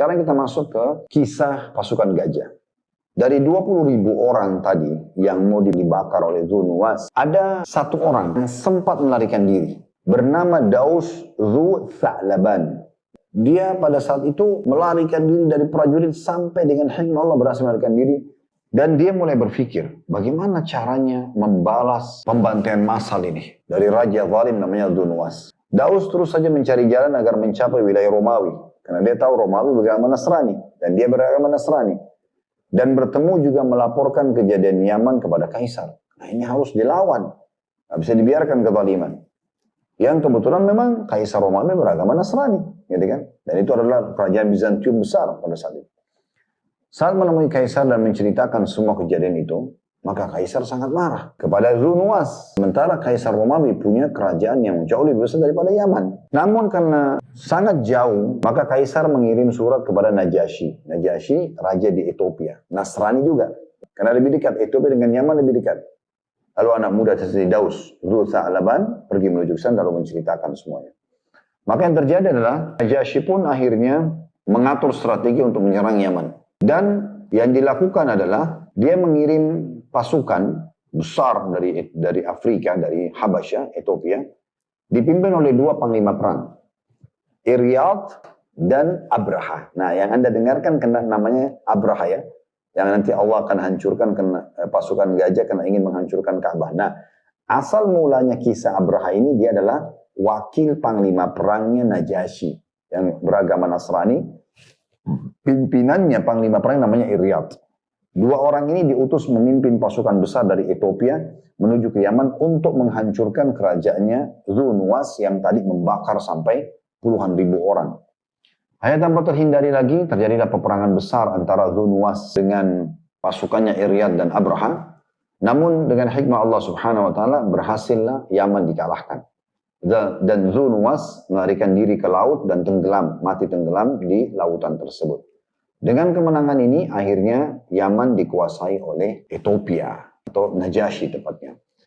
Sekarang kita masuk ke kisah pasukan gajah. Dari 20.000 orang tadi yang mau dibakar oleh Dhu Nuwas, ada satu orang yang sempat melarikan diri, bernama Daus Dhu Tha'laban. Dia pada saat itu melarikan diri dari prajurit sampai dengan hikmah Allah berhasil melarikan diri. Dan dia mulai berpikir, bagaimana caranya membalas pembantaian massal ini dari raja zalim namanya Dhu Nuwas. Daus terus saja mencari jalan agar mencapai wilayah Romawi. Karena dia tahu Romawi beragama Nasrani. Dan dia beragama Nasrani. Dan bertemu juga melaporkan kejadian Yaman kepada Kaisar. Nah ini harus dilawan. Tidak bisa dibiarkan kezaliman. Yang kebetulan memang Kaisar Romawi beragama Nasrani. Gitu kan? Dan itu adalah kerajaan Bizantium besar pada saat itu. Saat menemui Kaisar dan menceritakan semua kejadian itu, maka Kaisar sangat marah kepada Dhu Nuwas. Sementara Kaisar Romawi punya kerajaan yang jauh lebih besar daripada Yaman. Namun karena sangat jauh, maka Kaisar mengirim surat kepada Najasyi. Najasyi, raja di Ethiopia. Nasrani juga. Karena lebih dekat. Ethiopia dengan Yaman lebih dekat. Lalu anak muda seperti Daus, Dhu Tha'laban, pergi menuju ke sana lalu menceritakan semuanya. Maka yang terjadi adalah Najasyi pun akhirnya mengatur strategi untuk menyerang Yaman. Dan yang dilakukan adalah dia mengirim pasukan besar dari Afrika, dari Habasyah, Ethiopia, dipimpin oleh dua panglima perang, Iryad dan Abraha. Nah, yang Anda dengarkan namanya Abraha ya, yang nanti Allah akan hancurkan pasukan gajah karena ingin menghancurkan Ka'bah. Nah, asal mulanya kisah Abraha ini dia adalah wakil panglima perangnya Najasyi yang beragama Nasrani. Pimpinannya panglima perang namanya Iryad. Dua orang ini diutus memimpin pasukan besar dari Ethiopia menuju ke Yaman untuk menghancurkan kerajaannya Dhu Nuwas yang tadi membakar sampai puluhan ribu orang. Hanya tanpa terhindari lagi terjadilah peperangan besar antara Dhu Nuwas dengan pasukannya Iryad dan Abraha. Namun dengan hikmah Allah Subhanahu wa taala berhasillah Yaman dikalahkan. Dan Dhu Nuwas melarikan diri ke laut dan mati tenggelam di lautan tersebut. Dengan kemenangan ini akhirnya Yaman dikuasai oleh Ethiopia atau Najasyi tepatnya.